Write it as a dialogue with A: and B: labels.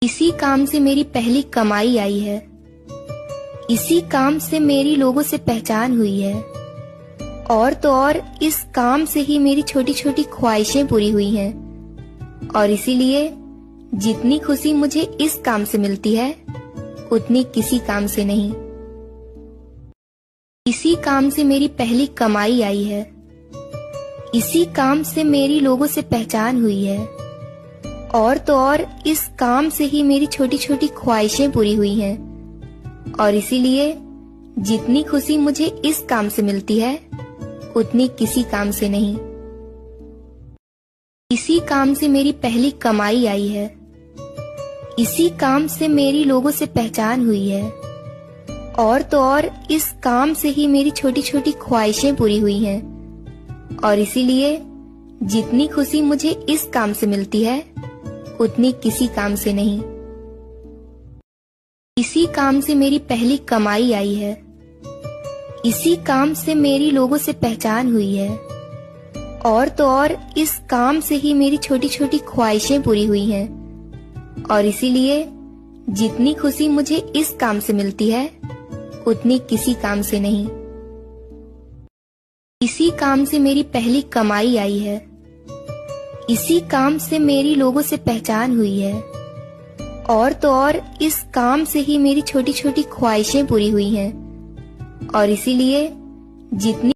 A: इसी काम से मेरी पहली कमाई आई है। इसी काम से मेरी लोगों से पहचान हुई है। और तो और इस काम से ही मेरी छोटी छोटी ख्वाहिशें पूरी हुई हैं। और इसीलिए जितनी खुशी मुझे इस काम से मिलती है उतनी किसी काम से नहीं। इसी काम से मेरी पहली कमाई आई है। इसी काम से मेरी लोगों से पहचान हुई है। और तो और इस काम से ही मेरी छोटी छोटी ख्वाहिशें पूरी हुई हैं। और इसीलिए जितनी खुशी मुझे इस काम से मिलती है उतनी किसी काम से नहीं। इसी काम से मेरी पहली कमाई आई है। इसी काम से मेरी लोगों से पहचान हुई है। और तो और इस काम से ही मेरी छोटी छोटी ख्वाहिशें पूरी हुई हैं। और इसीलिए जितनी खुशी मुझे इस काम से मिलती है उतनी किसी काम से नहीं। इसी काम से मेरी पहली कमाई आई है। इसी काम से मेरी लोगों से पहचान हुई है। और तो और इस काम से ही मेरी छोटी छोटी ख्वाहिशें पूरी हुई हैं। और इसीलिए जितनी खुशी मुझे इस काम से मिलती है उतनी किसी काम से नहीं। इसी काम से मेरी पहली कमाई आई है। इसी काम से मेरी लोगों से पहचान हुई है। और तो और इस काम से ही मेरी छोटी छोटी ख्वाहिशें पूरी हुई हैं। और इसीलिए जितनी